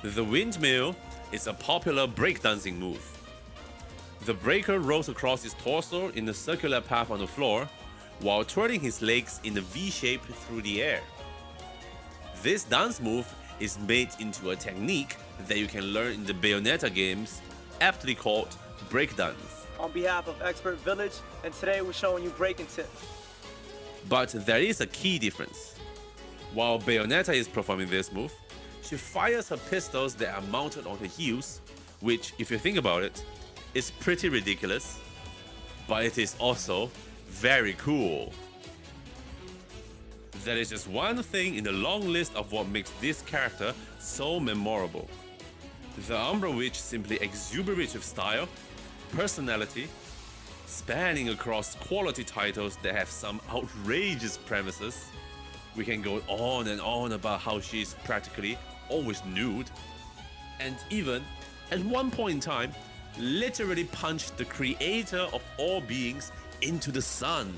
The windmill is a popular breakdancing move. The breaker rolls across his torso in a circular path on the floor, while twirling his legs in a V shape through the air. This dance move is made into a technique that you can learn in the Bayonetta games, aptly called breakdance. On behalf of Expert Village, and today we're showing you breaking tips. But there is a key difference. While Bayonetta is performing this move, she fires her pistols that are mounted on her heels, which, if you think about it, is pretty ridiculous, but it is also very cool. That is just one thing in the long list of what makes this character so memorable. The Umbra Witch simply exuberates with style, personality, spanning across quality titles that have some outrageous premises. We can go on and on about how she's practically always nude, and even, at one point in time, literally punched the creator of all beings into the sun.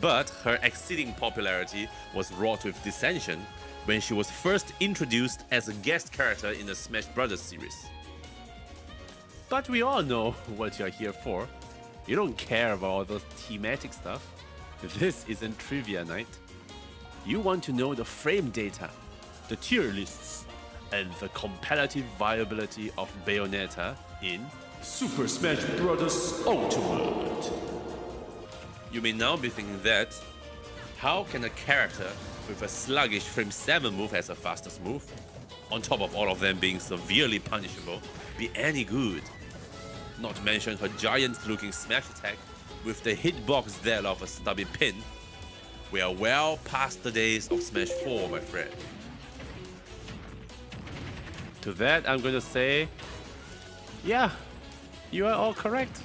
But her exceeding popularity was wrought with dissension when she was first introduced as a guest character in the Smash Bros. Series. But we all know what you're here for. You don't care about all those thematic stuff. This isn't trivia night. You want to know the frame data, the tier lists, and the competitive viability of Bayonetta in Super Smash Bros. Ultimate. You may now be thinking that, how can a character with a sluggish frame 7 move as her fastest move, on top of all of them being severely punishable, be any good? Not to mention her giant-looking smash attack with the hitbox that of a stubby pin. We are well past the days of Smash 4, my friend. To that, I'm gonna say, yeah, you are all correct.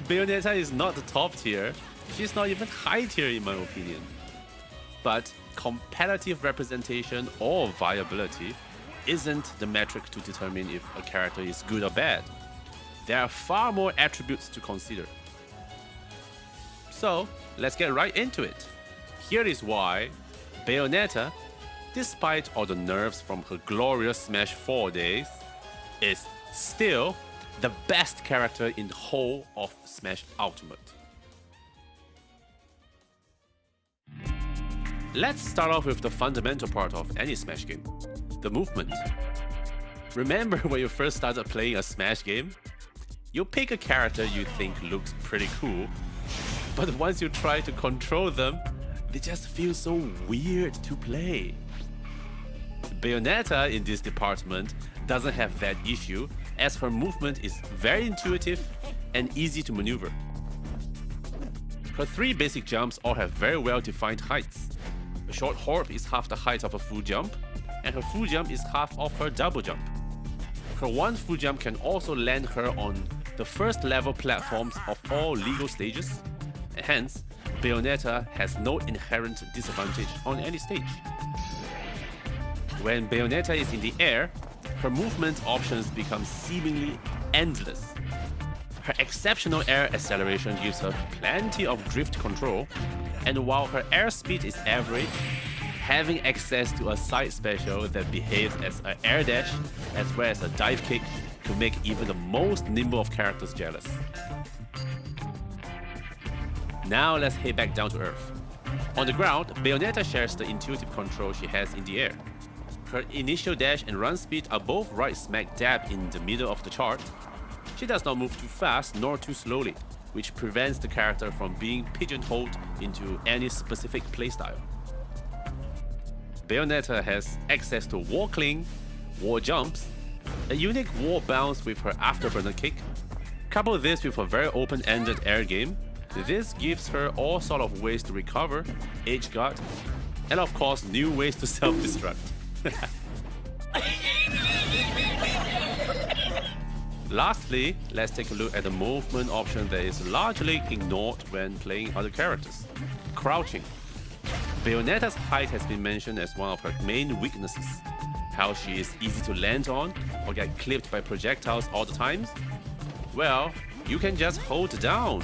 Bayonetta is not the top tier. She's not even high tier in my opinion. But competitive representation or viability isn't the metric to determine if a character is good or bad. There are far more attributes to consider. So, let's get right into it. Here is why Bayonetta, despite all the nerfs from her glorious Smash 4 days, is still the best character in the whole of Smash Ultimate. Let's start off with the fundamental part of any Smash game, the movement. Remember when you first started playing a Smash game? You pick a character you think looks pretty cool, but once you try to control them, they just feel so weird to play. Bayonetta in this department doesn't have that issue, as her movement is very intuitive and easy to maneuver. Her 3 basic jumps all have very well defined heights. A short hop is half the height of a full jump, and her full jump is half of her double jump. Her one full jump can also land her on the first level platforms of all legal stages, and hence, Bayonetta has no inherent disadvantage on any stage. When Bayonetta is in the air, her movement options become seemingly endless. Her exceptional air acceleration gives her plenty of drift control, and while her airspeed is average, having access to a side special that behaves as an air dash as well as a dive kick could make even the most nimble of characters jealous. Now let's head back down to earth. On the ground, Bayonetta shares the intuitive control she has in the air. Her initial dash and run speed are both right smack dab in the middle of the chart. She does not move too fast nor too slowly, which prevents the character from being pigeonholed into any specific playstyle. Bayonetta has access to wall cling, wall jumps, a unique wall bounce with her afterburner kick. Couple this with a very open-ended air game. This gives her all sort of ways to recover, edge guard, and of course new ways to self-destruct. Lastly, let's take a look at the movement option that is largely ignored when playing other characters: crouching. Bayonetta's height has been mentioned as one of her main weaknesses. How she is easy to land on or get clipped by projectiles all the times? Well, you can just hold down.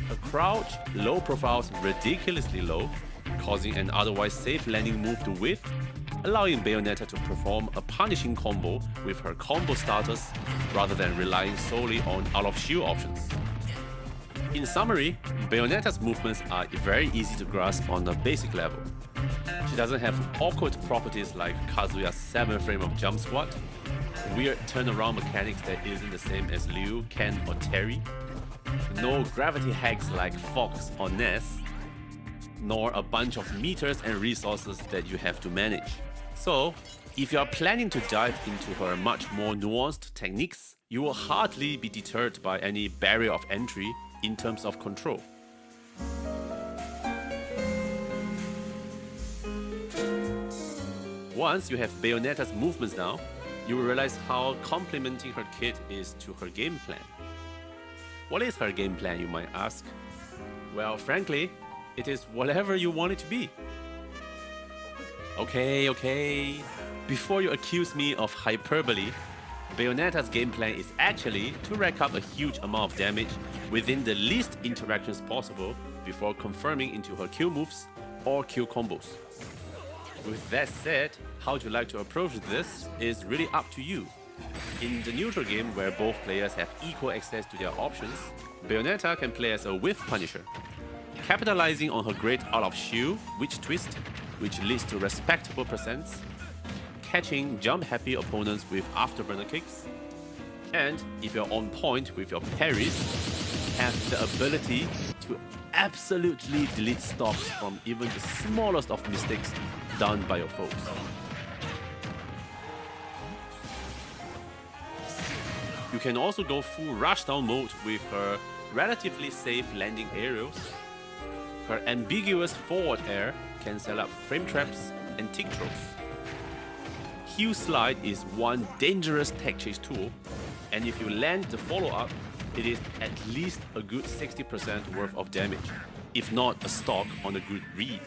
Her crouch, low profiles ridiculously low, causing an otherwise safe landing move to whiff, allowing Bayonetta to perform a punishing combo with her combo starters rather than relying solely on out-of-shield options. In summary, Bayonetta's movements are very easy to grasp on a basic level. She doesn't have awkward properties like Kazuya's 7 frame of jump squat, weird turnaround mechanics that isn't the same as Liu, Ken or Terry, no gravity hacks like Fox or Ness, nor a bunch of meters and resources that you have to manage. So, if you are planning to dive into her much more nuanced techniques, you will hardly be deterred by any barrier of entry in terms of control. Once you have Bayonetta's movements down, you will realize how complementing her kit is to her game plan. What is her game plan, you might ask? Well, frankly, it is whatever you want it to be. Okay. Before you accuse me of hyperbole, Bayonetta's game plan is actually to rack up a huge amount of damage within the least interactions possible before confirming into her Q moves or Q combos. With that said, how would you like to approach this is really up to you. In the neutral game where both players have equal access to their options, Bayonetta can play as a whiff punisher, capitalizing on her great out-of-shield witch twist, which leads to respectable percents, catching jump-happy opponents with afterburner kicks, and if you're on point with your parries, have the ability to absolutely delete stocks from even the smallest of mistakes done by your foes. You can also go full rushdown mode with her relatively safe landing aerials. Her ambiguous forward air can set up frame traps and tick throws. Heel slide is one dangerous tech chase tool, and if you land the follow-up, it is at least a good 60% worth of damage, if not a stock on a good read.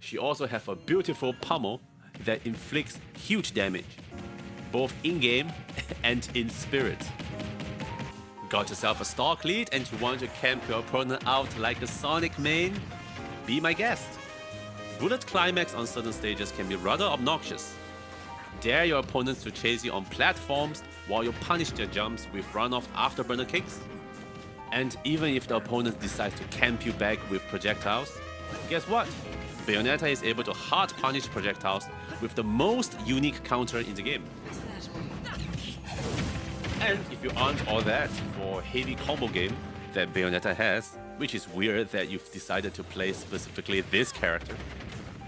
She also has a beautiful pummel that inflicts huge damage, both in-game and in spirit. Got yourself a stock lead and you want to camp your opponent out like a Sonic main? Be my guest. Bullet climax on certain stages can be rather obnoxious. Dare your opponents to chase you on platforms while you punish their jumps with run-off afterburner kicks? And even if the opponent decides to camp you back with projectiles, guess what? Bayonetta is able to hard punish projectiles with the most unique counter in the game. And if you aren't all that for heavy combo game that Bayonetta has, which is weird that you've decided to play specifically this character,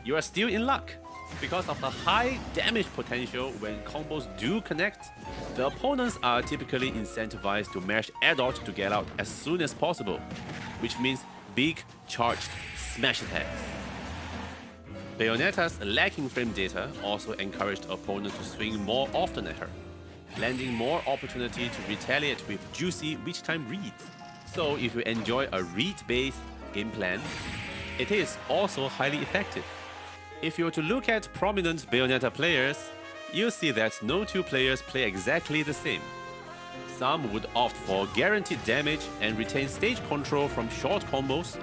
you are still in luck. Because of the high damage potential when combos do connect, the opponents are typically incentivized to mash air dodge to get out as soon as possible, which means big, charged smash attacks. Bayonetta's lacking frame data also encouraged opponents to swing more often at her, landing more opportunity to retaliate with juicy witch time reads. So if you enjoy a read-based game plan, it is also highly effective. If you were to look at prominent Bayonetta players, you'll see that no two players play exactly the same. Some would opt for guaranteed damage and retain stage control from short combos,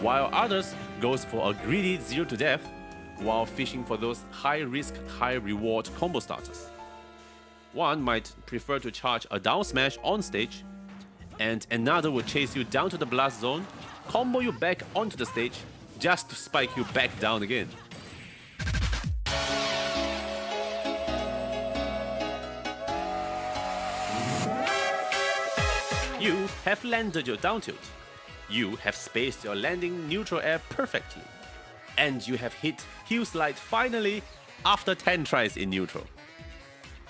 while others goes for a greedy 0 to death while fishing for those high-risk, high-reward combo starters. One might prefer to charge a down smash on stage, and another would chase you down to the blast zone, combo you back onto the stage, just to spike you back down again. You have landed your down tilt. You have spaced your landing neutral air perfectly. And you have hit heel slide finally after 10 tries in neutral.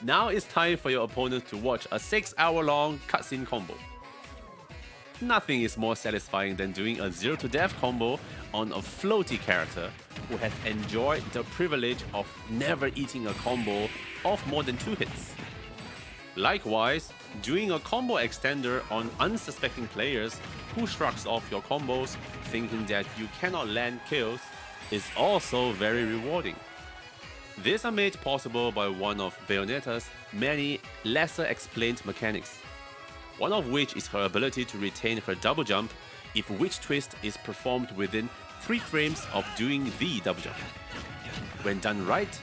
Now it's time for your opponent to watch a 6-hour-long cutscene combo. Nothing is more satisfying than doing a 0 to death combo on a floaty character who has enjoyed the privilege of never eating a combo of more than 2 hits. Likewise, doing a combo extender on unsuspecting players who shrugs off your combos thinking that you cannot land kills is also very rewarding. These are made possible by one of Bayonetta's many lesser explained mechanics, one of which is her ability to retain her double jump if Witch Twist is performed within 3 frames of doing the double jump. When done right,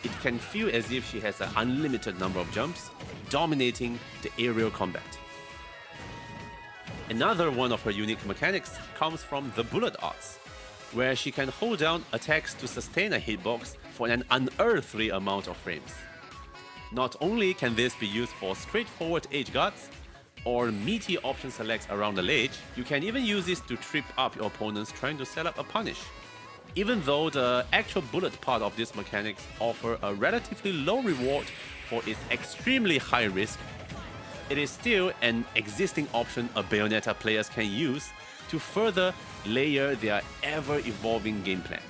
it can feel as if she has an unlimited number of jumps, dominating the aerial combat. Another one of her unique mechanics comes from the bullet arts, where she can hold down attacks to sustain a hitbox for an unearthly amount of frames. Not only can this be used for straightforward edge guards or meaty option selects around the ledge, you can even use this to trip up your opponents trying to set up a punish. Even though the actual bullet part of this mechanics offer a relatively low reward for its extremely high risk, it is still an existing option a Bayonetta players can use to further layer their ever-evolving game plan.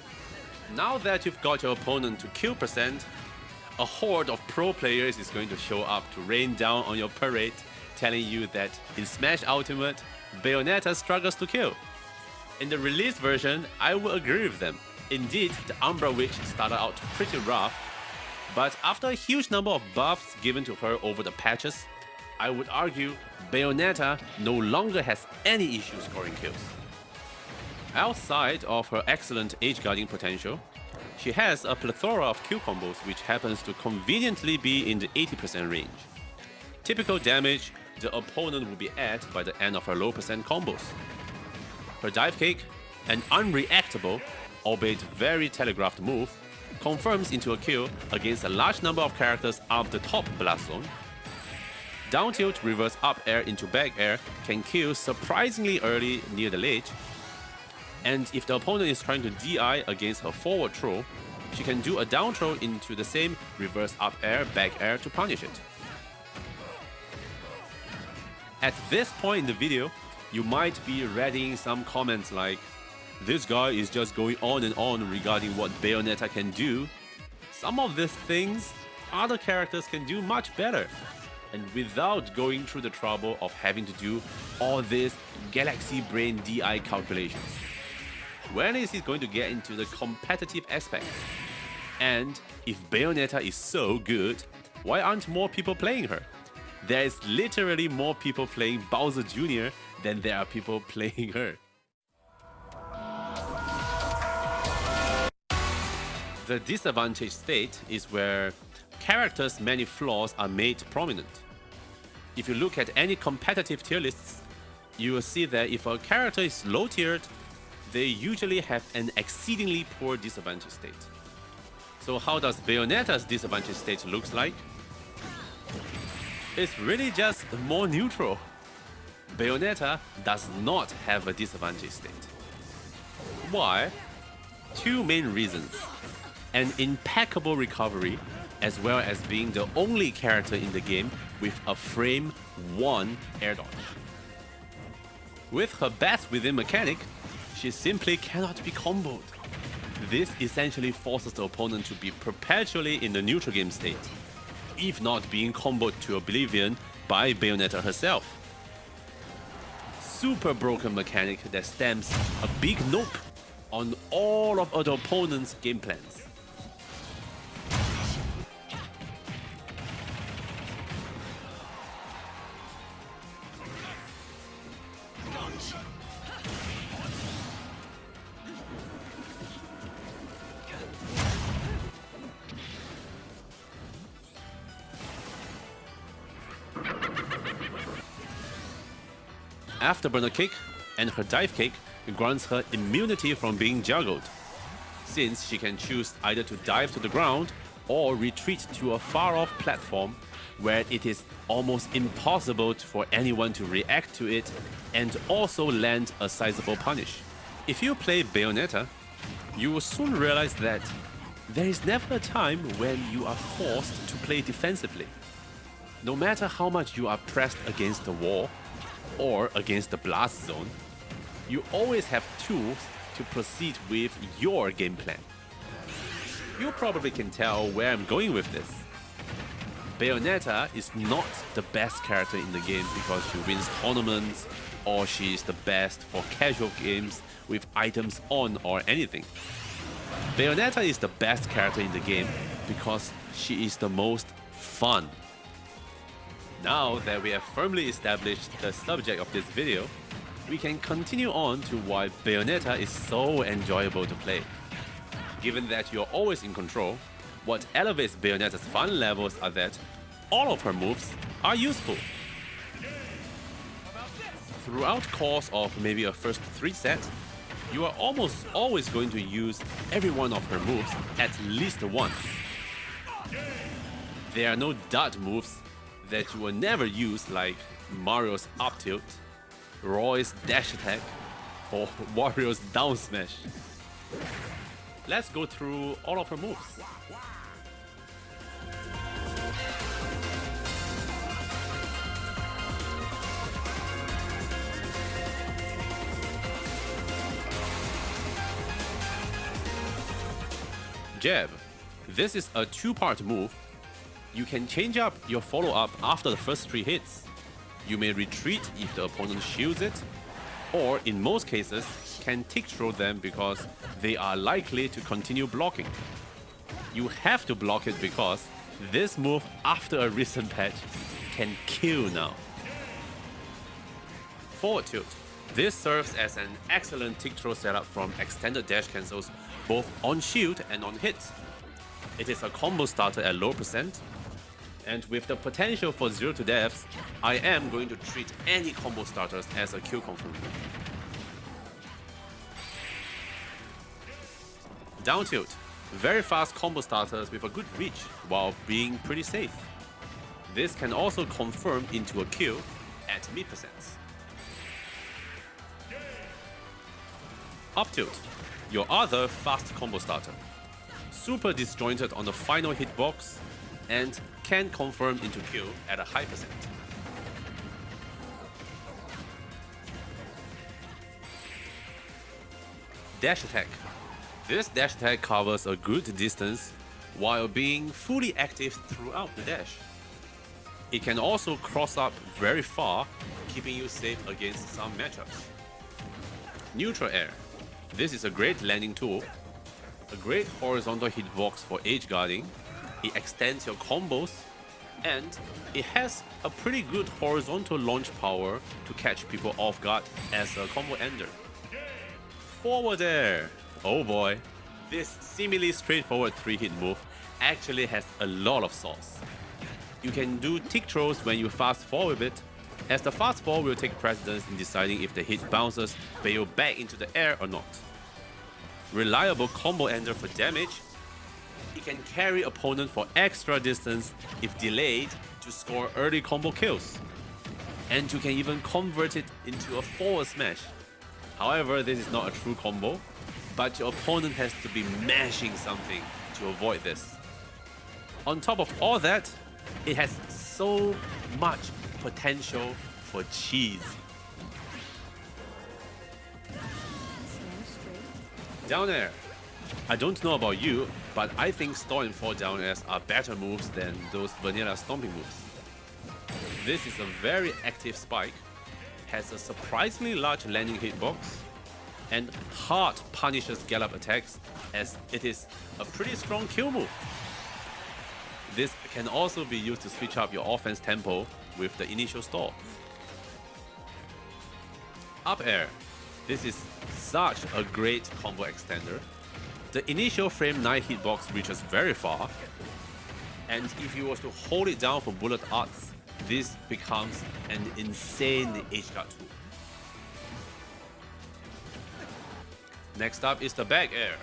Now that you've got your opponent to kill percent, a horde of pro players is going to show up to rain down on your parade, telling you that in Smash Ultimate, Bayonetta struggles to kill. In the release version, I will agree with them. Indeed, the Umbra Witch started out pretty rough, but after a huge number of buffs given to her over the patches, I would argue Bayonetta no longer has any issue scoring kills. Outside of her excellent edge guarding potential, she has a plethora of kill combos which happens to conveniently be in the 80% range. Typical damage the opponent will be at by the end of her low percent combos. Her dive kick, an unreactable, albeit very telegraphed move, confirms into a kill against a large number of characters up the top blast zone. Down tilt reverse up air into back air can kill surprisingly early near the ledge, and if the opponent is trying to DI against her forward throw, she can do a down throw into the same reverse up air, back air to punish it. At this point in the video, you might be reading some comments like, "This guy is just going on and on regarding what Bayonetta can do. Some of these things other characters can do much better, and without going through the trouble of having to do all these galaxy brain DI calculations. When is it going to get into the competitive aspects? And if Bayonetta is so good, why aren't more people playing her? There is literally more people playing Bowser Jr. than there are people playing her." The disadvantaged state is where characters' many flaws are made prominent. If you look at any competitive tier lists, you will see that if a character is low tiered, they usually have an exceedingly poor disadvantage state. So how does Bayonetta's disadvantage state looks like? It's really just more neutral. Bayonetta does not have a disadvantage state. Why? 2 main reasons. An impeccable recovery, as well as being the only character in the game with a frame 1 air dodge. With her best within mechanic, she simply cannot be comboed. This essentially forces the opponent to be perpetually in the neutral game state, if not being comboed to oblivion by Bayonetta herself. Super broken mechanic that stamps a big nope on all of the opponent's game plans. Afterburner kick and her dive kick grants her immunity from being juggled, since she can choose either to dive to the ground or retreat to a far-off platform where it is almost impossible for anyone to react to it and also land a sizable punish. If you play Bayonetta, you will soon realize that there is never a time when you are forced to play defensively. No matter how much you are pressed against the wall or against the blast zone, you always have tools to proceed with your game plan. You probably can tell where I'm going with this. Bayonetta is not the best character in the game because she wins tournaments or she is the best for casual games with items on or anything. Bayonetta is the best character in the game because she is the most fun. Now that we have firmly established the subject of this video, we can continue on to why Bayonetta is so enjoyable to play. Given that you're always in control, what elevates Bayonetta's fun levels are that all of her moves are useful. Throughout course of maybe a first 3 sets, you are almost always going to use every one of her moves at least once. There are no dud moves that you will never use, like Mario's up tilt, Roy's dash attack, or Wario's down smash. Let's go through all of her moves. Jab. This is a 2-part move. You can change up your follow-up after the first 3 hits. You may retreat if the opponent shields it, or in most cases, can tick throw them because they are likely to continue blocking. You have to block it because this move after a recent patch can kill now. Forward tilt. This serves as an excellent tick throw setup from extended dash cancels both on shield and on hit. It is a combo starter at low %, and with the potential for 0 to deaths, I am going to treat any combo starters as a kill confirm. Down tilt. Very fast combo starters with a good reach while being pretty safe. This can also confirm into a kill at mid %. Up tilt. Your other fast combo starter. Super disjointed on the final hitbox and can confirm into kill at a high %. Dash attack. This dash attack covers a good distance while being fully active throughout the dash. It can also cross up very far, keeping you safe against some matchups. Neutral air. This is a great landing tool, a great horizontal hitbox for edge guarding. It extends your combos, and it has a pretty good horizontal launch power to catch people off guard as a combo ender. Forward air. Oh boy, this seemingly straightforward 3-hit move actually has a lot of sauce. You can do tick throws when you fast fall with it, as the fast fall will take precedence in deciding if the hit bounces Bayo back into the air or not. Reliable combo ender for damage. It can carry opponent for extra distance if delayed to score early combo kills. And you can even convert it into a forward smash. However, this is not a true combo, but your opponent has to be mashing something to avoid this. On top of all that, it has so much potential for cheese. Down air. I don't know about you, but I think store and fall down airs are better moves than those vanilla stomping moves. This is a very active spike, has a surprisingly large landing hitbox, and hard punishes gallop attacks as it is a pretty strong kill move. This can also be used to switch up your offense tempo with the initial stall. Up air. This is such a great combo extender. The initial frame 9 hitbox reaches very far, and if you were to hold it down for bullet arts, this becomes an insane edge guard tool. Next up is the back air.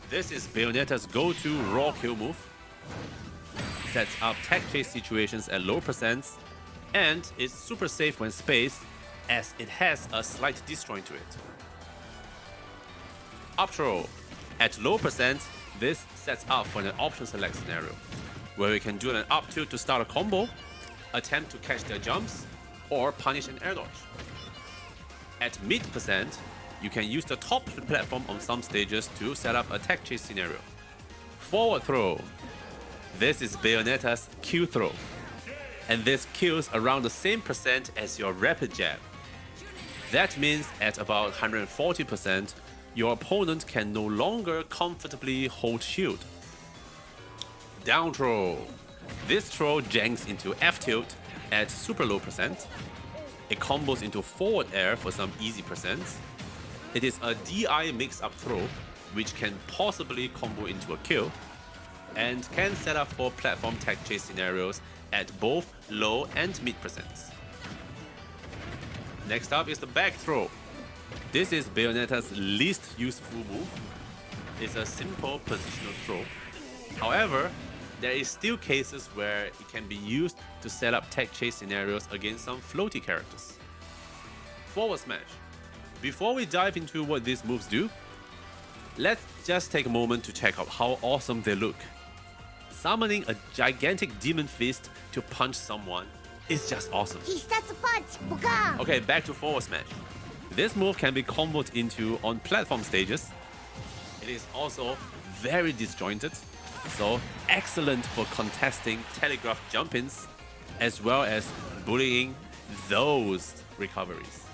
This is Bayonetta's go-to raw kill move. Sets up tech chase situations at low %, and is super safe when spaced, as it has a slight disjoint to it. Up throw. At low %, this sets up for an option select scenario, where you can do an up tilt to start a combo, attempt to catch their jumps, or punish an air dodge. At mid %, you can use the top platform on some stages to set up a tech chase scenario. Forward throw. This is Bayonetta's Q throw, and this kills around the same % as your rapid jab. That means at about 140%, your opponent can no longer comfortably hold shield. Down throw. This throw janks into F tilt at super low %. It combos into forward air for some easy percents. It is a DI mix-up throw, which can possibly combo into a kill, and can set up for platform tech chase scenarios at both low and mid percents. Next up is the back throw. This is Bayonetta's least useful move. It's a simple positional throw. However, there is still cases where it can be used to set up tech chase scenarios against some floaty characters. Forward smash. Before we dive into what these moves do, let's just take a moment to check out how awesome they look. Summoning a gigantic demon fist to punch someone is just awesome. He starts a punch. Okay, back to forward smash. This move can be comboed into on platform stages. It is also very disjointed, so excellent for contesting telegraph jump-ins, as well as bullying those recoveries.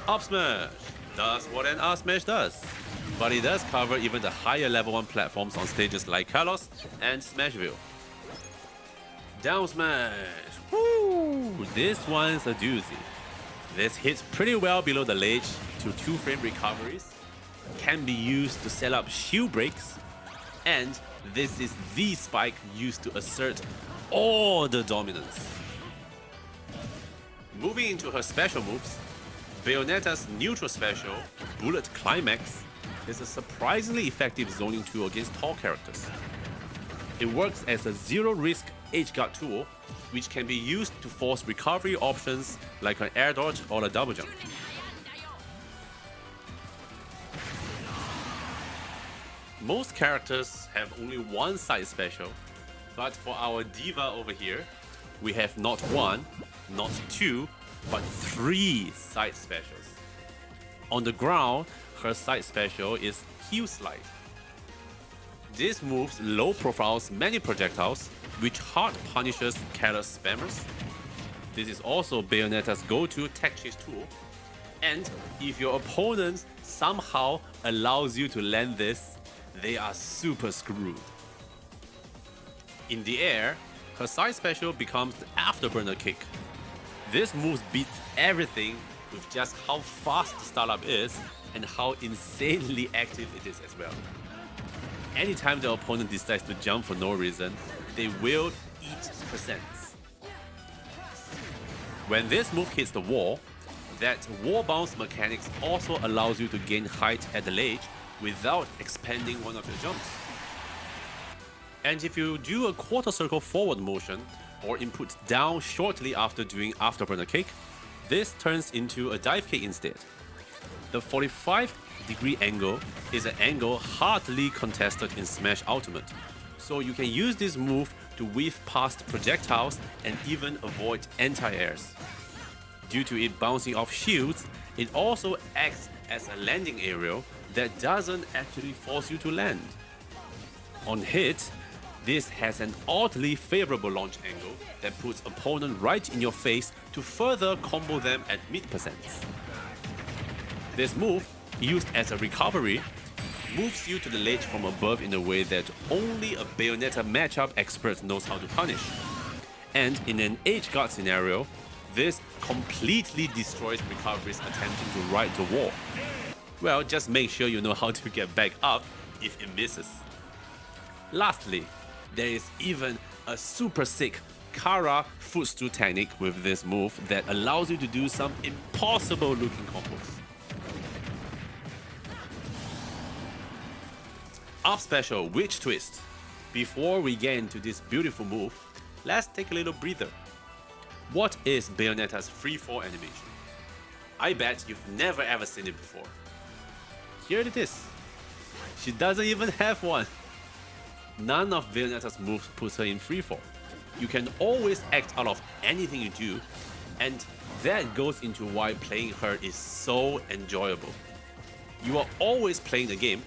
Up smash does what an up smash does, but it does cover even the higher level 1 platforms on stages like Kalos and Smashville. Down smash, woo! This one's a doozy. This hits pretty well below the ledge to 2-frame recoveries, can be used to set up shield breaks, and this is the spike used to assert all the dominance. Moving into her special moves, Bayonetta's neutral special, Bullet Climax, is a surprisingly effective zoning tool against tall characters. It works as a zero-risk edgeguard tool, which can be used to force recovery options like an air dodge or a double jump. Most characters have only one side special, but for our diva over here, we have not one, not two, but 3 side specials. On the ground, her side special is Heel Slide. This moves low profiles many projectiles, which hard punishes careless spammers. This is also Bayonetta's go-to tech chase tool, and if your opponent somehow allows you to land this, they are super screwed. In the air, her side special becomes the Afterburner kick. This move beats everything with just how fast the startup is and how insanely active it is as well. Anytime the opponent decides to jump for no reason, they will eat percents. When this move hits the wall, that wall bounce mechanics also allows you to gain height at the ledge without expanding one of your jumps. And if you do a quarter circle forward motion or input down shortly after doing Afterburner kick, this turns into a dive kick instead. The 45-degree angle is an angle hardly contested in Smash Ultimate, so you can use this move to weave past projectiles and even avoid anti-airs. Due to it bouncing off shields, it also acts as a landing aerial that doesn't actually force you to land. On hit, this has an oddly favorable launch angle that puts opponent right in your face to further combo them at mid percents. This move, used as a recovery, moves you to the ledge from above in a way that only a Bayonetta matchup expert knows how to punish. And in an edgeguard scenario, this completely destroys recoveries attempting to ride the wall. Well, just make sure you know how to get back up if it misses. Lastly, there is even a super sick Kara footstool technique with this move that allows you to do some impossible looking combos. Up special Witch Twist. Before we get into this beautiful move, let's take a little breather. What is Bayonetta's freefall animation? I bet you've never ever seen it before. Here it is. She doesn't even have one. None of Bayonetta's moves puts her in freefall. You can always act out of anything you do, and that goes into why playing her is so enjoyable. You are always playing the game,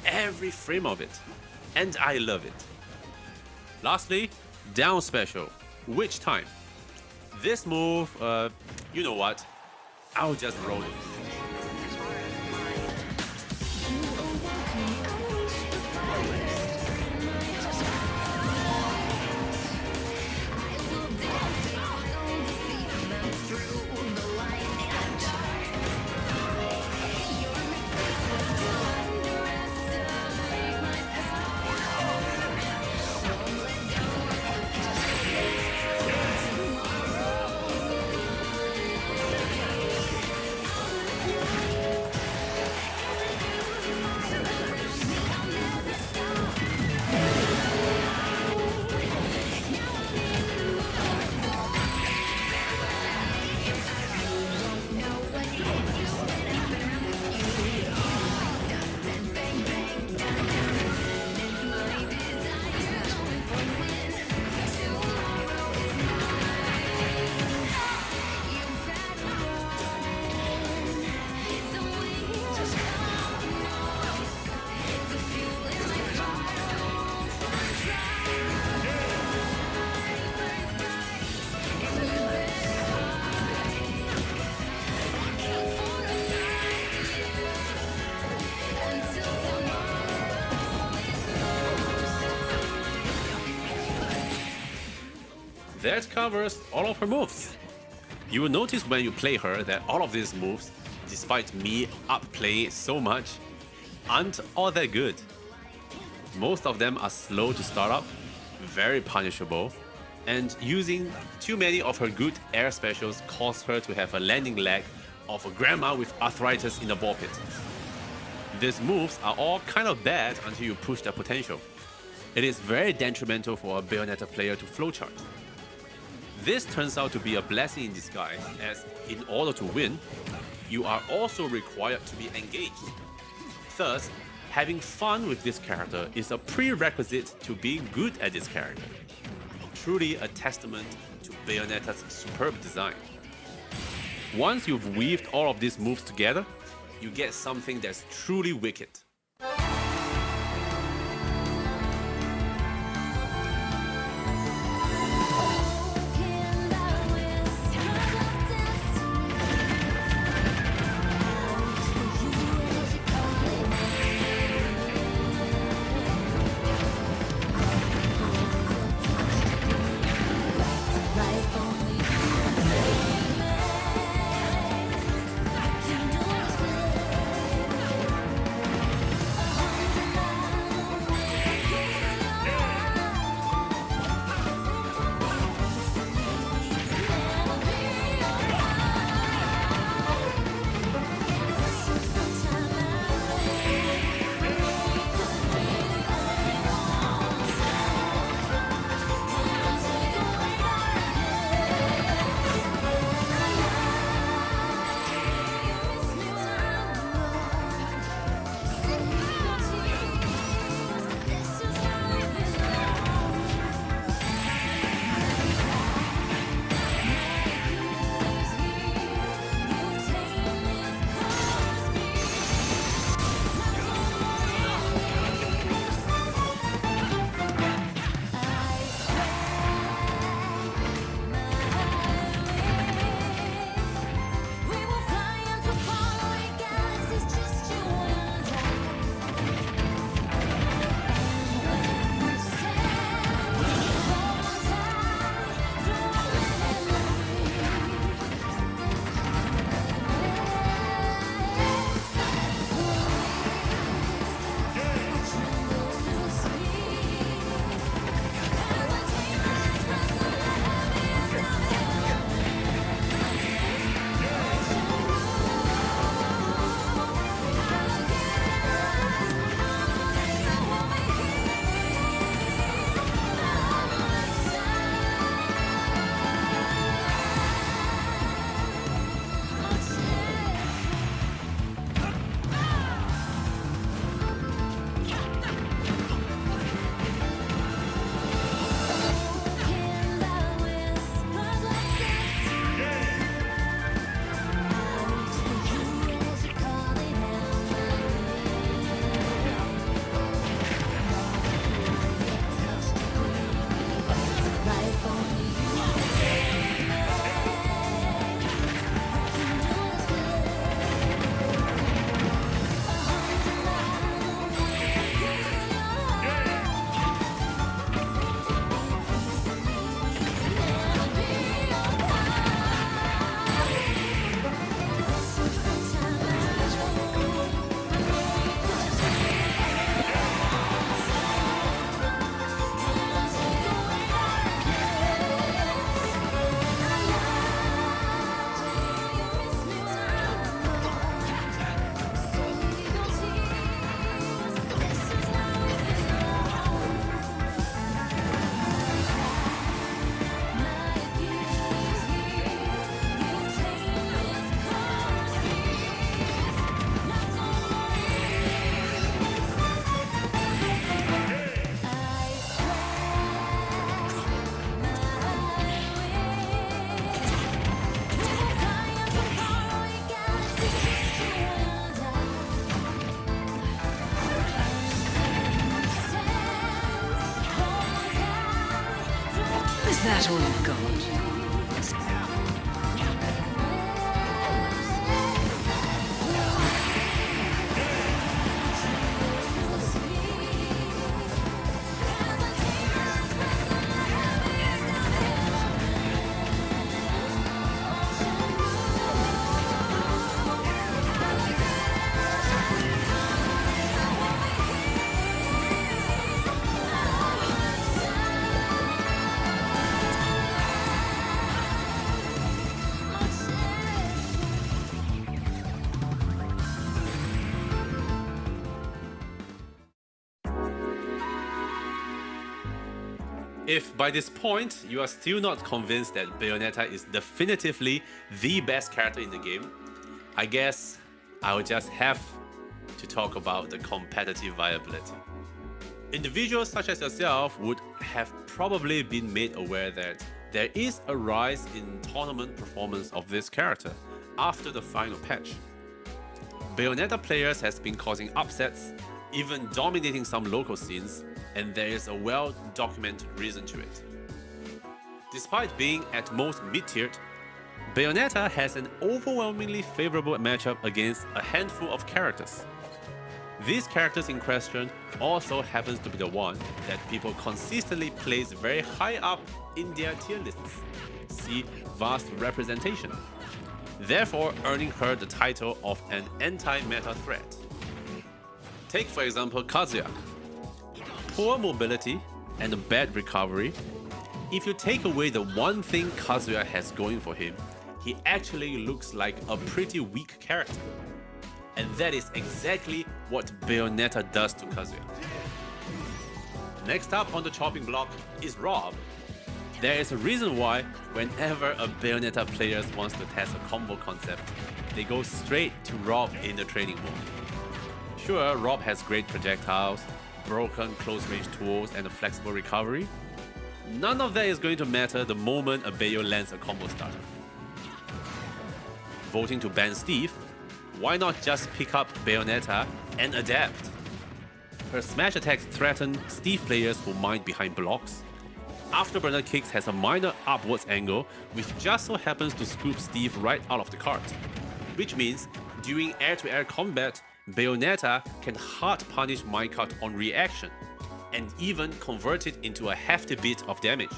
every frame of it, and I love it. Lastly, down special, Witch Time. This move, you know what, I'll just roll it. that covers all of her moves. You will notice when you play her that all of these moves, despite me upplaying it so much, aren't all that good. Most of them are slow to start up, very punishable, and using too many of her good air specials caused her to have a landing lag of a grandma with arthritis in the ball pit. These moves are all kind of bad until you push their potential. It is very detrimental for a Bayonetta player to flowchart. This turns out to be a blessing in disguise, as in order to win, you are also required to be engaged. Thus, having fun with this character is a prerequisite to being good at this character. Truly a testament to Bayonetta's superb design. Once you've weaved all of these moves together, you get something that's truly wicked. Is that all you've got? If by this point you are still not convinced that Bayonetta is definitively the best character in the game, I guess I'll just have to talk about the competitive viability. Individuals such as yourself would have probably been made aware that there is a rise in tournament performance of this character after the final patch. Bayonetta players has been causing upsets, even dominating some local scenes, and there is a well-documented reason to it. Despite being at most mid-tiered, Bayonetta has an overwhelmingly favorable matchup against a handful of characters. These characters in question also happens to be the one that people consistently place very high up in their tier lists. See vast representation. Therefore earning her the title of an anti-meta threat. Take for example Kazuya. Poor mobility and a bad recovery. If you take away the one thing Kazuya has going for him, he actually looks like a pretty weak character. And that is exactly what Bayonetta does to Kazuya. Next up on the chopping block is Rob. There is a reason why whenever a Bayonetta player wants to test a combo concept, they go straight to Rob in the training mode. Sure, Rob has great projectiles, broken close-range tools, and a flexible recovery. None of that is going to matter the moment a Bayo lands a combo starter. Voting to ban Steve? Why not just pick up Bayonetta and adapt? Her smash attacks threaten Steve players who mine behind blocks. Afterburner Kicks has a minor upwards angle, which just so happens to scoop Steve right out of the cart. Which means, during air-to-air combat, Bayonetta can hard punish minecart on reaction, and even convert it into a hefty bit of damage.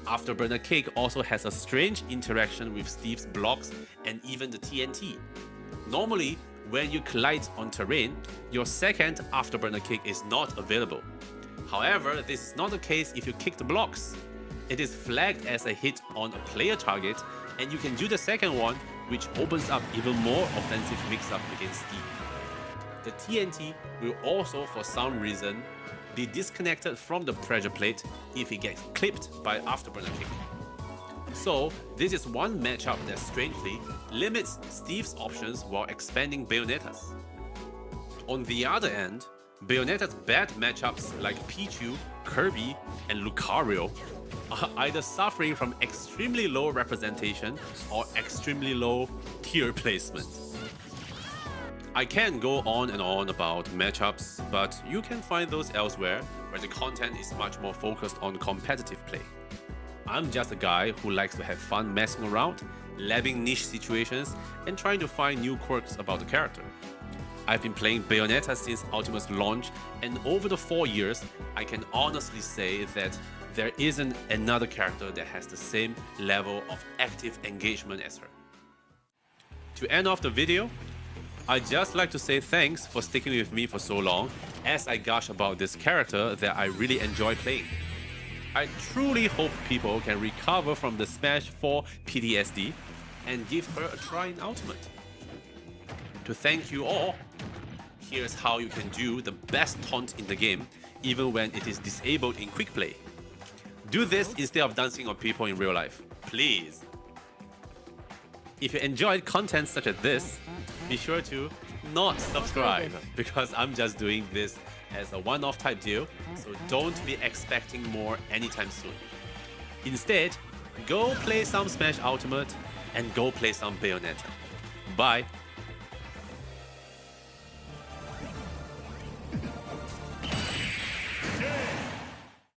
Afterburner Kick also has a strange interaction with Steve's blocks and even the TNT. Normally, when you collide on terrain, your second Afterburner Kick is not available. However, this is not the case if you kick the blocks. It is flagged as a hit on a player target, and you can do the second one, which opens up even more offensive mix-up against Steve. The TNT will also, for some reason, be disconnected from the pressure plate if it gets clipped by Afterburner Kick. So, this is one matchup that strangely limits Steve's options while expanding Bayonetta's. On the other end, Bayonetta's bad matchups like Pichu, Kirby, and Lucario are either suffering from extremely low representation or extremely low tier placement. I can go on and on about matchups, but you can find those elsewhere where the content is much more focused on competitive play. I'm just a guy who likes to have fun messing around, labbing niche situations, and trying to find new quirks about the character. I've been playing Bayonetta since Ultimate's launch, and over the 4 years, I can honestly say that there isn't another character that has the same level of active engagement as her. To end off the video, I'd just like to say thanks for sticking with me for so long as I gush about this character that I really enjoy playing. I truly hope people can recover from the Smash 4 PTSD and give her a try in Ultimate. To thank you all, here's how you can do the best taunt in the game even when it is disabled in quick play. Do this instead of dancing on people in real life, please. If you enjoyed content such as this, be sure to not subscribe because I'm just doing this as a one-off type deal, so don't be expecting more anytime soon. Instead, go play some Smash Ultimate and go play some Bayonetta. Bye!